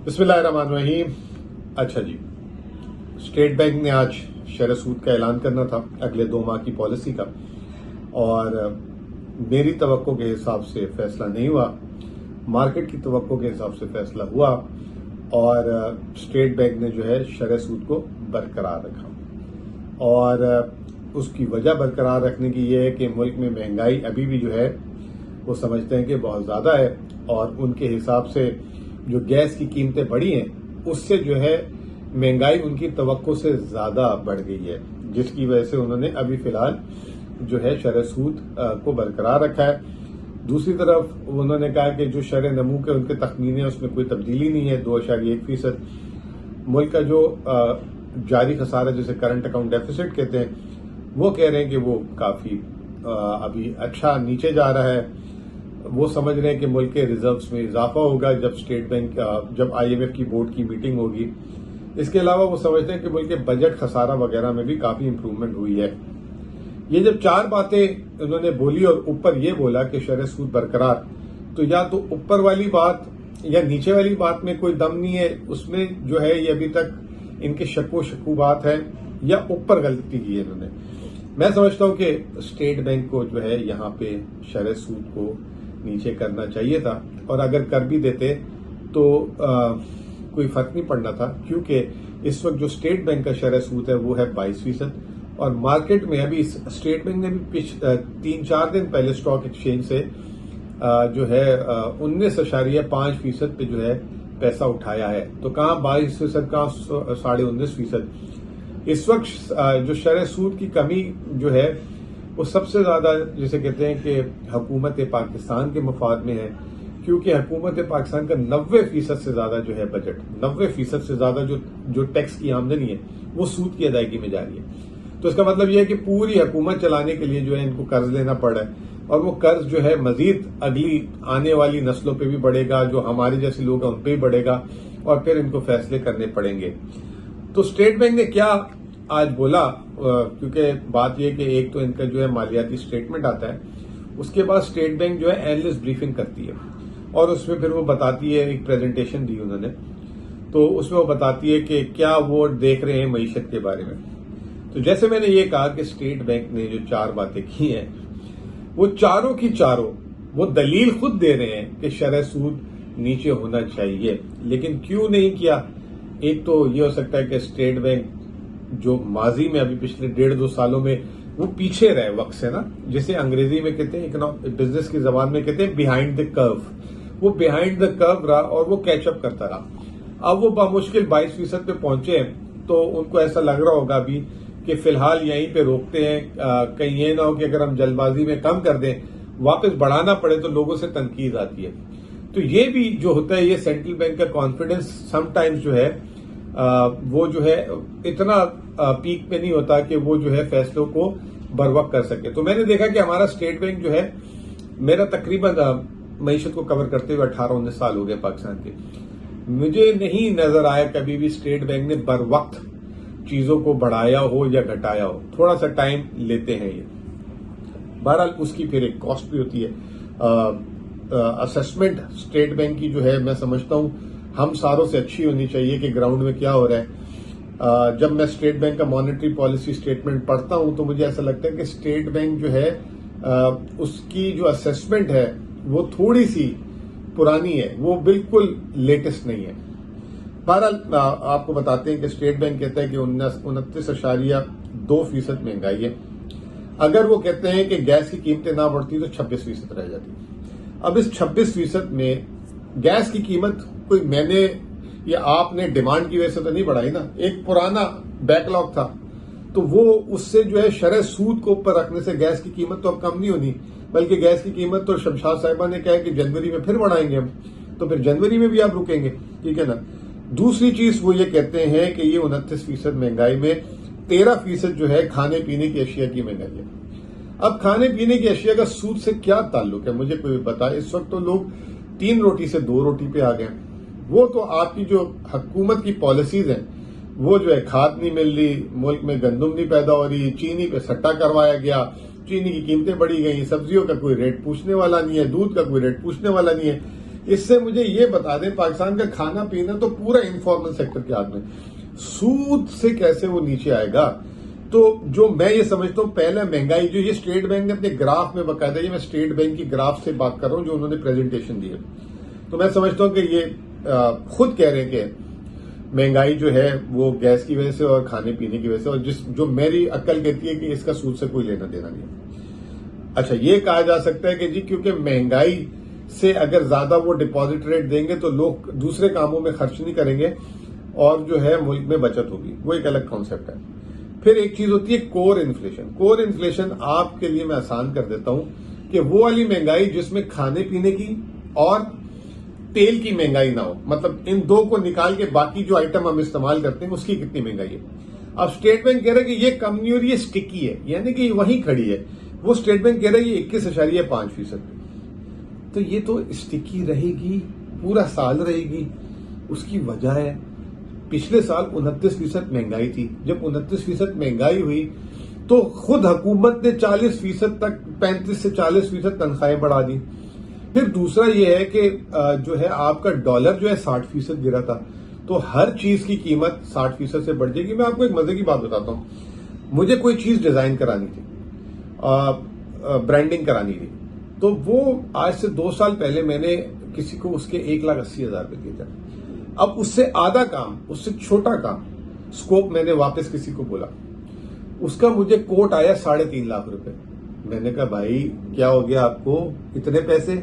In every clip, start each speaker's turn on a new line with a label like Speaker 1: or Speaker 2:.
Speaker 1: बिस्मिल्लाहिर्रहमानिर्रहीम। अच्छा जी, state bank ने आज शरह सूद का ऐलान करना था अगले 2 माह की पॉलिसी का, और मेरी तवक्को के हिसाब से फैसला नहीं हुआ, मार्केट की तवक्को के हिसाब से फैसला हुआ और स्टेट बैंक ने जो है शरह सूद को बरकरार रखा। और उसकी वजह बरकरार रखने की यह है कि मुल्क में महंगाई अभी भी जो है वो समझते हैं कि बहुत ज़्यादा है, और उनके हिसाब से जो गैस की कीमतें बढ़ी हैं उससे जो है महंगाई उनकी तवक्को से ज़्यादा बढ़ गई है, जिसकी वजह से उन्होंने अभी फिलहाल जो है शरह सूद को बरकरार रखा है। दूसरी तरफ उन्होंने कहा कि जो शरह नमू के उनके तखमीने हैं उसमें कोई तब्दीली नहीं है, 2.1%। मुल्क का जो जारी खसारा जिसे करंट अकाउंट डेफिसिट कहते हैं, वो कह रहे हैं कि वो काफ़ी अभी अच्छा नीचे जा रहा है। वो समझ रहे हैं कि मुल्क के रिजर्व्स में इजाफा होगा जब स्टेट बैंक जब IMF की बोर्ड की मीटिंग होगी। इसके अलावा वो समझते हैं कि मुल्क के बजट खसारा वगैरह में भी काफी इंप्रूवमेंट हुई है। ये जब 4 बातें उन्होंने बोली और ऊपर ये बोला कि शरह सूद बरकरार, तो या तो ऊपर वाली बात या नीचे वाली बात में कोई दम नहीं है, उसमें जो है ये अभी तक इनके शक्को बात है, या ऊपर गलती की है इन्होंने। मैं समझता हूं कि स्टेट बैंक को जो है यहाँ पे शरह सूद को नीचे करना चाहिए था, और अगर कर भी देते तो कोई फर्क नहीं पड़ना था, क्योंकि इस वक्त जो स्टेट बैंक का शरह सूद है वो है 22%, और मार्केट में अभी स्टेट बैंक ने भी 3-4 दिन पहले स्टॉक एक्सचेंज से जो है 19.5% पे जो है पैसा उठाया है। तो कहाँ 22%, कहाँ 19.5%। इस वक्त जो शरह सूद की कमी जो है वो सबसे ज्यादा जिसे कहते हैं कि हुकूमत पाकिस्तान के मफाद में है, क्योंकि हुकूमत पाकिस्तान का 90% से ज्यादा जो है बजट, 90% से ज्यादा जो टैक्स की आमदनी है वो सूद की अदायगी में जा रही है। तो इसका मतलब यह है कि पूरी हुकूमत चलाने के लिए जो है इनको कर्ज लेना पड़ रहा है, और वो कर्ज जो है मजीद अगली आने वाली नस्लों पर भी बढ़ेगा, जो हमारे जैसे लोग हैं उन पर भी बढ़ेगा, और फिर इनको फैसले करने पड़ेंगे। तो स्टेट बैंक ने क्या आज बोला, क्योंकि बात यह कि एक तो इनका जो है मालियाती स्टेटमेंट आता है, उसके बाद स्टेट बैंक जो है एनालिस्ट ब्रीफिंग करती है, और उसमें फिर वो बताती है, एक प्रेजेंटेशन दी उन्होंने, तो उसमें वो बताती है कि क्या वो देख रहे हैं मईशत के बारे में। तो जैसे मैंने ये कहा कि स्टेट बैंक ने जो 4 बातें की हैं वो चारों की चारों वो दलील खुद दे रहे हैं कि शरह सूद नीचे होना चाहिए, लेकिन क्यों नहीं किया। एक तो ये हो सकता है कि स्टेट बैंक जो माजी में अभी पिछले 1.5-2 सालों में वो पीछे रहे वक्त से ना, जिसे अंग्रेजी में कहते हैं, बिजनेस की जबान में कहते हैं बिहाइंड द कर्व। वो बिहाइंड द कर्व रहा और वो कैचअप करता रहा। अब वो बामुश्किल 22% पे पहुंचे हैं, तो उनको ऐसा लग रहा होगा अभी कि फिलहाल यहीं पे रोकते हैं, कहीं ये ना हो कि अगर हम जल्दबाजी में कम कर दें वापस बढ़ाना पड़े तो लोगों से तनकीद आती है। तो ये भी जो होता है, ये सेंट्रल बैंक का कॉन्फिडेंस समटाइम्स जो है वो जो है इतना पीक पे नहीं होता कि वो जो है फैसलों को बर वक्त कर सके। तो मैंने देखा कि हमारा स्टेट बैंक जो है, मेरा तकरीबन मईशत को कवर करते हुए 18-19 साल हो गए पाकिस्तान के, मुझे नहीं नजर आया कभी भी स्टेट बैंक ने बर वक्त चीजों को बढ़ाया हो या घटाया हो। थोड़ा सा टाइम लेते हैं ये। बहरहाल उसकी फिर एक कॉस्ट भी होती है। असेसमेंट स्टेट बैंक की जो है, मैं समझता हूं हम सारों से अच्छी होनी चाहिए कि ग्राउंड में क्या हो रहा है। जब मैं स्टेट बैंक का मॉनेटरी पॉलिसी स्टेटमेंट पढ़ता हूं तो मुझे ऐसा लगता है कि स्टेट बैंक जो है उसकी जो असेसमेंट है वो थोड़ी सी पुरानी है, वो बिल्कुल लेटेस्ट नहीं है। बहरहाल आपको बताते हैं कि स्टेट बैंक कहता है कि 29.2% महंगाई है। अगर वो कहते हैं कि गैस की कीमतें ना बढ़ती तो 26% रह जाती। अब इस 26% में गैस की कीमत कोई मैंने या आपने डिमांड की वजह से तो नहीं बढ़ाई ना, एक पुराना बैकलॉग था, तो वो उससे जो है शरह सूद को ऊपर रखने से गैस की कीमत तो अब कम नहीं होनी, बल्कि गैस की कीमत तो शमशाद साहिबा ने कहा है कि जनवरी में फिर बढ़ाएंगे हम, तो फिर जनवरी में भी आप रुकेंगे, ठीक है ना। दूसरी चीज वो ये कहते हैं कि ये 29% महंगाई में 13% जो है खाने पीने की अशिया की महंगाई है। अब खाने पीने की अशिया का सूद से क्या ताल्लुक है, मुझे कोई बताए। इस वक्त तो लोग 3 रोटी से 2 रोटी पे आ गए। वो तो आपकी जो हुकूमत की पॉलिसीज हैं वो जो है, खाद नहीं मिल रही, मुल्क में गंदम नहीं पैदा हो रही, चीनी पे सट्टा करवाया गया, चीनी की कीमतें बढ़ी गई, सब्जियों का कोई रेट पूछने वाला नहीं है, दूध का कोई रेट पूछने वाला नहीं है। इससे मुझे ये बता दें, पाकिस्तान का खाना पीना तो पूरा इनफॉर्मल सेक्टर के हाथ में, सूद से कैसे वो नीचे आएगा? तो जो मैं ये समझता हूं, पहला महंगाई जो ये स्टेट बैंक ने अपने ग्राफ में बकायदा, ये मैं स्टेट बैंक की ग्राफ से बात कर रहा हूं जो उन्होंने प्रेजेंटेशन दी है, तो मैं समझता हूं कि ये खुद कह रहे हैं कि महंगाई जो है वो गैस की वजह से और खाने पीने की वजह से, और जो मेरी अक्ल कहती है कि इसका सूद से कोई लेना देना नहीं है। अच्छा, ये कहा जा सकता है कि जी क्योंकि महंगाई से अगर ज्यादा वो डिपॉजिट रेट देंगे तो लोग दूसरे कामों में खर्च नहीं करेंगे और जो है मुल्क में बचत होगी, वो एक अलग कॉन्सेप्ट है। फिर एक चीज होती है कोर इन्फ्लेशन। कोर इन्फ्लेशन आपके लिए मैं आसान कर देता हूं कि वो वाली महंगाई जिसमें खाने पीने की और तेल की महंगाई ना हो, मतलब इन दो को निकाल के बाकी जो आइटम हम इस्तेमाल करते हैं उसकी कितनी महंगाई है। अब स्टेट बैंक कह रहा है कि ये कम नहीं हो रही है, स्टिकी है, यानी कि वहीं खड़ी है। वो स्टेट बैंक कह रहा है ये 21.5%। तो ये तो स्टिकी रहेगी, पूरा साल रहेगी। उसकी वजह है पिछले साल 29% महंगाई थी। जब 29% महंगाई हुई तो खुद हुकूमत ने 40% तक, 35 से 40% तनख्वाहें बढ़ा दी। फिर दूसरा यह है कि जो है आपका डॉलर जो है 60% गिरा था, तो हर चीज की कीमत 60% से बढ़ जाएगी। मैं आपको एक मजे की बात बताता हूं, मुझे कोई चीज डिजाइन करानी थी, ब्रांडिंग करानी थी, तो वो आज से 2 साल पहले मैंने किसी को उसके 1,80,000 रुपए दिए थे। अब उससे आधा काम, उससे छोटा काम स्कोप मैंने वापस किसी को बोला, उसका मुझे कोट आया 3.5 लाख रुपए। मैंने कहा भाई क्या हो गया आपको इतने पैसे?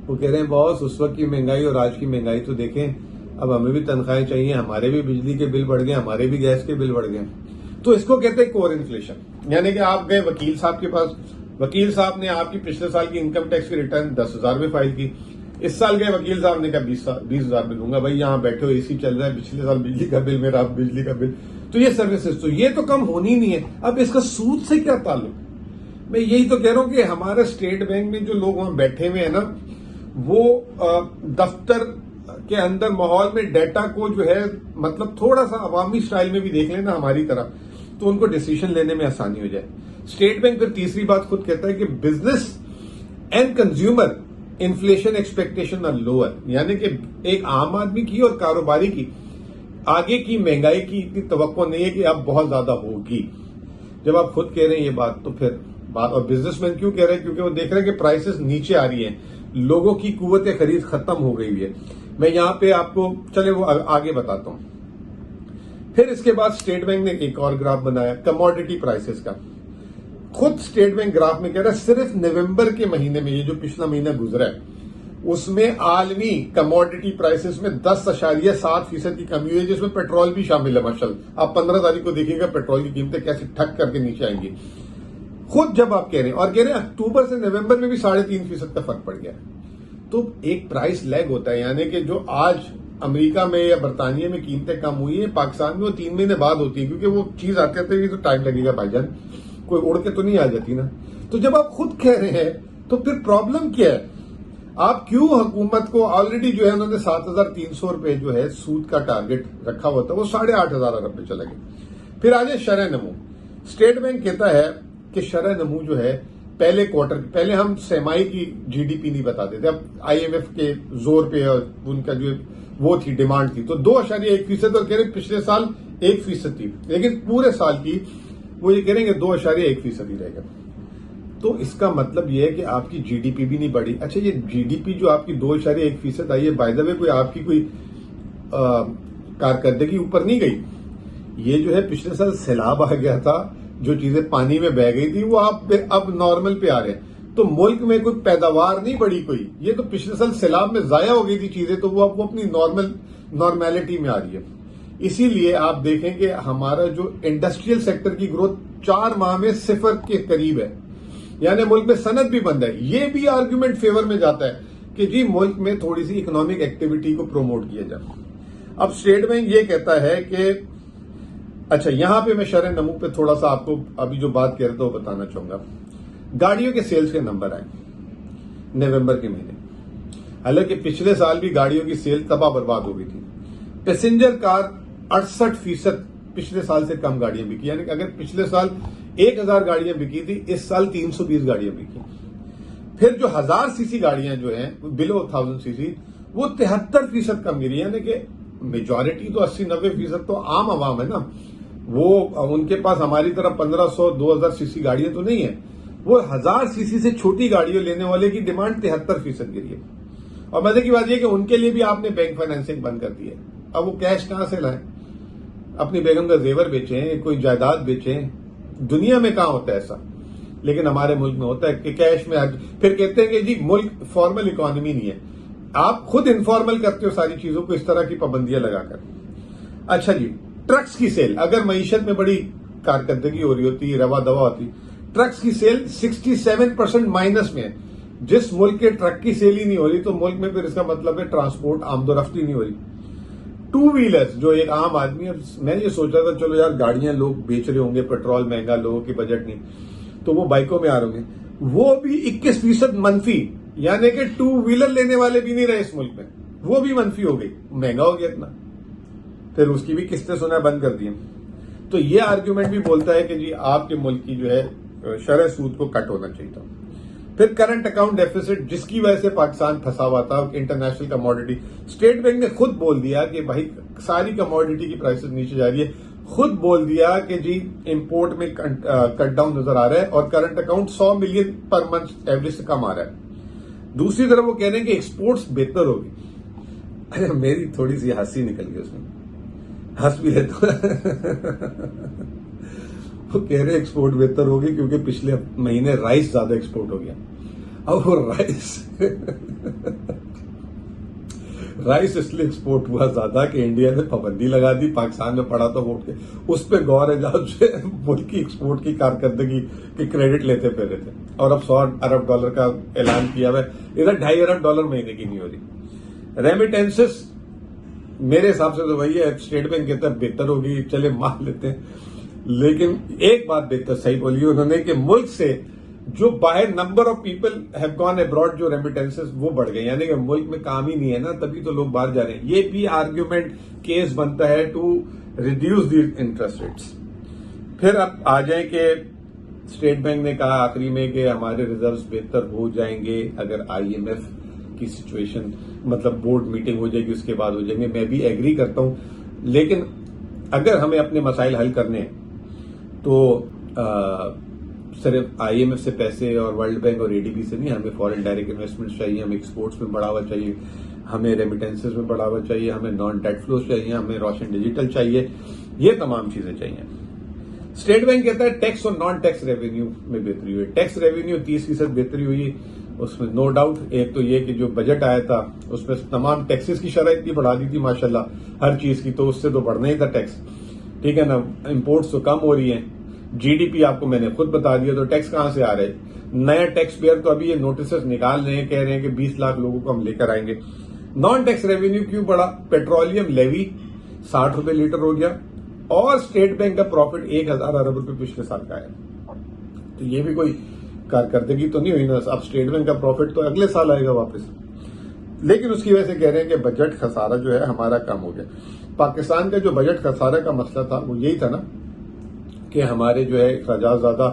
Speaker 1: वो कह रहे हैं बॉस उस वक्त की महंगाई और आज की महंगाई तो देखें, अब हमें भी तनख्वाहें चाहिए, हमारे भी बिजली के बिल बढ़ गए, हमारे भी गैस के बिल बढ़ गए। तो इसको कहते हैं कोर इन्फ्लेशन। यानी कि आप गए वकील साहब के पास, वकील साहब ने आपकी पिछले साल की इनकम टैक्स की रिटर्न 10,000 में फाइल की। इस साल गए वकील साहब ने कहा 20,000 में दूंगा। भाई यहाँ बैठे हो, एसी चल रहा है, पिछले साल बिजली का बिल, मेरा बिजली का बिल, तो ये सर्विसेज, तो ये तो कम होनी नहीं है। अब इसका सूद से क्या ताल्लुक? मैं यही तो कह रहा हूं कि हमारे स्टेट बैंक में जो लोग वहां बैठे हुए हैं ना, वो दफ्तर के अंदर माहौल में डेटा को जो है मतलब थोड़ा सा अवामी स्टाइल में भी देख लेना हमारी तरह, तो उनको डिसीजन लेने में आसानी हो जाए। स्टेट बैंक फिर तीसरी बात खुद कहता है कि business and consumer inflation expectation are lower, यानी कि एक आम आदमी की और कारोबारी की आगे की महंगाई की इतनी तवक्को नहीं है कि अब बहुत ज्यादा होगी। जब आप खुद कह रहे हैं ये बात, तो फिर बात, और बिजनेसमैन क्यों कह रहे हैं? क्योंकि वो देख रहे हैं कि प्राइसेस नीचे आ रही हैं, लोगों की कुव्वत खरीद खत्म हो गई है। मैं यहां पे आपको चले वो आगे बताता हूं। फिर इसके बाद स्टेट बैंक ने एक और ग्राफ बनाया कमोडिटी प्राइसेस का। खुद स्टेट बैंक ग्राफ में कह रहा है सिर्फ नवंबर के महीने में, ये जो पिछला महीना गुजरा है, उसमें आलमी कमोडिटी प्राइसेस में 10.7% की कमी हुई है, जिसमें पेट्रोल भी शामिल है। माशाल्लाह आप 15 तारीख को देखिएगा पेट्रोल की कीमतें कैसे ठक करके नीचे आएंगी। खुद जब आप कह रहे हैं, और कह रहे हैं अक्टूबर से नवंबर में भी 3.5% का फर्क पड़ गया, तो एक प्राइस लैग होता है। यानी कि जो आज अमेरिका में या बरतानिया में कीमतें कम हुई है, पाकिस्तान में वो 3 महीने बाद होती है, क्योंकि वो चीज आते आते भी तो टाइम लगेगा भाईजान, कोई उड़ के तो नहीं आ जाती ना। तो जब आप खुद कह रहे हैं तो फिर प्रॉब्लम क्या है? आप क्यों हुकूमत को ऑलरेडी जो है उन्होंने 7,300 रुपए जो है सूद का टारगेट रखा हुआ था, वो 8,500 अरब पे चला गया। फिर आज शरह नमू, स्टेट बैंक कहता है कि शरह नमू जो है पहले क्वार्टर, पहले हम सेमाई की जीडीपी नहीं बताते थे, अब आईएमएफ के जोर पे उनका जो वो थी डिमांड थी, तो 2.1% और कह रहे पिछले साल 1% थी, लेकिन पूरे साल की वो ये कह रहे हैं 2.1% ही रहेगा। तो इसका मतलब ये है कि आपकी जीडीपी भी नहीं बढ़ी। अच्छा, ये जीडीपी जो आपकी 2.1% आई है, बाय द वे कोई आपकी कोई कारकर्दगी ऊपर नहीं गई। ये जो है पिछले साल सैलाब आ गया था, जो चीजें पानी में बह गई थी वो आप अब नॉर्मल पे आ रहे हैं। तो मुल्क में कोई पैदावार नहीं बढ़ी कोई, ये तो पिछले साल सैलाब में जाया हो गई थी चीजें, तो वो अब वो अपनी नॉर्मेलिटी में आ रही है। इसीलिए आप देखें कि हमारा जो इंडस्ट्रियल सेक्टर की ग्रोथ 4 माह में 0 के करीब है, यानी मुल्क में सनत भी बंद है। ये भी आर्गुमेंट फेवर में जाता है कि जी मुल्क में थोड़ी सी इकोनॉमिक एक्टिविटी को प्रोमोट किया जाए। अब स्टेट बैंक ये कहता है कि अच्छा, यहां पे मैं शरह नमू पे थोड़ा सा आपको अभी जो बात कह रहा था वो बताना चाहूंगा। गाड़ियों के सेल्स के नंबर आए नवंबर के महीने, हालांकि पिछले साल भी गाड़ियों की सेल तबाह बर्बाद हो गई थी। पैसेंजर कार 68% पिछले साल से कम गाड़ियां बिकी, यानी कि अगर पिछले साल 1,000 गाड़ियां बिकी थी, इस साल 320 गाड़ियां बिकी। फिर जो 1000 सीसी गाड़ियां जो हैं बिलो 1000 सीसी, वो 73% कम गिरी। यानी कि मेजॉरिटी तो 80-90% तो आम आवाम है ना, वो उनके पास हमारी तरह 1500-2000 सीसी गाड़ियां तो नहीं है, वो 1000 सीसी से छोटी गाड़ियां लेने वाले की डिमांड 73% गिरी है। और मजे की बात यह कि उनके लिए भी आपने बैंक फाइनेंसिंग बंद कर दी है। अब वो कैश कहां से लाएं? अपनी बेगम का जेवर बेचें, कोई जायदाद बेचें? दुनिया में कहां होता है ऐसा, लेकिन हमारे मुल्क में होता है कि कैश में। फिर कहते हैं कि जी मुल्क फॉर्मल इकोनॉमी नहीं है। आप खुद इनफॉर्मल करते हो सारी चीजों को इस तरह की पाबंदियां लगाकर। अच्छा जी, ट्रक्स की सेल, अगर मईशत में बड़ी कारकर्दगी हो रही होती, रवा दवा होती, ट्रक्स की सेल 67% माइनस में है। जिस मुल्क के ट्रक की सेल ही नहीं हो रही तो मुल्क में फिर इसका मतलब है ट्रांसपोर्ट आमदोरफ्ती नहीं हो रही। टू व्हीलर्स, जो एक आम आदमी है, मैं ये सोच रहा था चलो यार गाड़ियां लोग बेच रहे होंगे, पेट्रोल महंगा, लोगों की बजट नहीं, तो वो बाइकों में आ रहे होंगे, वो भी 21% मनफी। यानी कि टू व्हीलर लेने वाले भी नहीं रहे इस मुल्क में, वो भी मनफी हो गई, महंगा हो गया इतना, फिर उसकी भी किस्तें सुना बंद कर दी। तो ये आर्ग्यूमेंट भी बोलता है कि जी आपके मुल्क की जो है शरह सूद को कट होना चाहिए था। फिर करंट अकाउंट डेफिसिट, जिसकी वजह से पाकिस्तान फंसा हुआ था, इंटरनेशनल कमोडिटी, स्टेट बैंक ने खुद बोल दिया कि भाई सारी कमोडिटी की प्राइसेस नीचे जा रही है, खुद बोल दिया कि जी इंपोर्ट में कट डाउन नजर आ रहा है और current account 100 million per month average से कम आ रहा है। दूसरी तरफ वो कह रहे हैं कि एक्सपोर्ट्स बेहतर होगी। मेरी थोड़ी सी हंसी निकल गई उसमें, हंस भी लेता वो कह रहे एक्सपोर्ट बेहतर होगी क्योंकि पिछले महीने राइस ज्यादा एक्सपोर्ट हो गया। अब वो राइस इसलिए एक्सपोर्ट हुआ ज्यादा कि इंडिया ने पाबंदी लगा दी, पाकिस्तान में पड़ा तो वोट के उस पर गौर है जब मुल्क की एक्सपोर्ट की कारकर्दगी के क्रेडिट लेते फिर रहे थे। और अब $100 अरब का ऐलान किया हुआ है, इधर $2.5 अरब महीने की नहीं हो रही। रेमिटेंसेस मेरे हिसाब से तो वही है, स्टेट बैंक कहता है बेहतर होगी, चले मान लेते हैं, लेकिन एक बात बेहतर सही बोली उन्होंने कि मुल्क से जो बाहर number of people have gone abroad, जो रेमिटेंसेस वो बढ़ गए, यानी कि मुल्क में काम ही नहीं है ना, तभी तो लोग बाहर जा रहे हैं। ये भी आर्ग्यूमेंट केस बनता है to reduce the interest rates. फिर अब आ जाए कि स्टेट बैंक ने कहा आखिरी में कि हमारे रिजर्व्स बेहतर हो जाएंगे अगर IMF की सिचुएशन, मतलब बोर्ड मीटिंग हो जाएगी उसके बाद हो जाएंगे। मैं भी एग्री करता हूं, लेकिन अगर हमें अपने मसाइल हल करने हैं तो सिर्फ IMF से पैसे और वर्ल्ड बैंक और ADB से नहीं, हमें फॉरेन डायरेक्ट इन्वेस्टमेंट चाहिए, हमें एक्सपोर्ट्स में बढ़ावा चाहिए, हमें रेमिटेंसेस में बढ़ावा चाहिए, हमें नॉन डेट फ्लो चाहिए, हमें रोशन डिजिटल चाहिए, ये तमाम चीजें चाहिए। स्टेट बैंक कहता है टैक्स और नॉन टैक्स रेवेन्यू में बेहतरी हुई। टैक्स रेवेन्यू 30% बेहतरी हुई, उसमें नो डाउट। एक तो ये कि जो बजट आया था उसमें तमाम टैक्सेस की शरह इतनी बढ़ा दी थी माशाल्लाह हर चीज की, तो उससे तो बढ़ना ही था टैक्स, ठीक है ना। इंपोर्ट्स तो कम हो रही है, GDP आपको मैंने खुद बता दिया, तो टैक्स कहां से आ रहे हैं? नया टैक्स पेयर तो अभी ये नोटिस निकाल रहे हैं, कह रहे हैं कि 20 लाख लोगों को हम लेकर आएंगे। नॉन टैक्स रेवेन्यू क्यों बढ़ा? पेट्रोलियम लेवी 60 रुपए लीटर हो गया और स्टेट बैंक का प्रॉफिट 1000 अरब रुपए पिछले साल का है, तो ये भी कोई कारकर्दगी तो नहीं हुई ना। अब स्टेट बैंक का प्रॉफिट तो अगले साल आएगा वापस, लेकिन उसकी वजह से कह रहे हैं कि बजट खसारा जो है हमारा कम हो गया। पाकिस्तान का जो बजट खसारे का मसला था वो यही था ना कि हमारे जो है अखराजात ज्यादा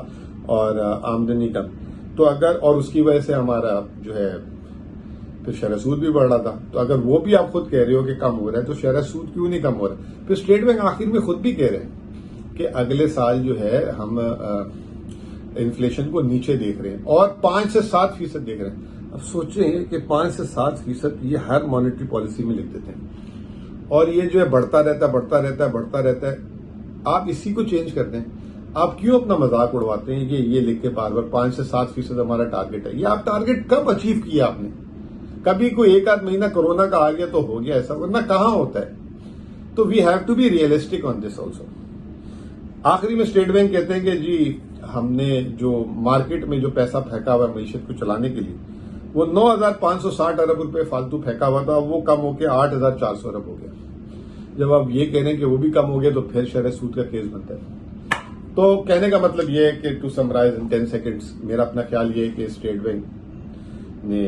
Speaker 1: और आमदनी कम, तो अगर, और उसकी वजह से हमारा जो है फिर शरह सूद भी बढ़ रहा था। तो अगर वो भी आप खुद कह रहे हो कि कम हो रहा है तो शरह सूद क्यों नहीं कम हो रहा है? फिर स्टेट बैंक आखिर में खुद भी कह रहे हैं कि अगले साल जो है हम इन्फ्लेशन को नीचे देख रहे हैं और 5 से 7% देख रहे हैं। अब सोचें कि 5 से 7% ये हर मॉनेटरी पॉलिसी में लिख देते हैं और ये जो है बढ़ता रहता है, बढ़ता रहता है, बढ़ता रहता है। आप इसी को चेंज करते हैं। आप क्यों अपना मजाक उड़वाते हैं कि ये लिख के बार बार 5 से 7% हमारा टारगेट है? ये आप टारगेट कब अचीव किया आपने? कभी कोई एक आध महीना कोरोना का आ गया तो हो गया ऐसा, वरना कहां होता है? तो we have to be realistic on this also. आखिरी में स्टेट बैंक कहते हैं कि जी हमने जो मार्केट में जो पैसा फेंका हुआ मईशत को चलाने के लिए, वो 9,560 अरब रुपए फालतू फेंका हुआ था, वो कम होकर 8,400 अरब हो गया। जब आप ये कह रहे हैं कि वो भी कम हो गया तो फिर शरह सूद का केस बनता है। तो कहने का मतलब ये है कि टू समराइज इन 10 सेकेंड्स, मेरा अपना ख्याल ये है कि स्टेट बैंक ने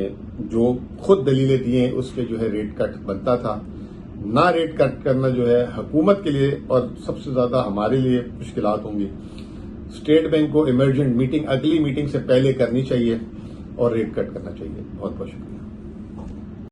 Speaker 1: जो खुद दलीलें दी हैं उस पर जो है रेट कट बनता था। ना रेट कट करना जो है हुकूमत के लिए और सबसे ज्यादा हमारे लिए मुश्किलात होंगी। स्टेट बैंक को इमरजेंट मीटिंग अगली मीटिंग से पहले करनी चाहिए और रेट कट करना चाहिए। बहुत बहुत शुक्रिया।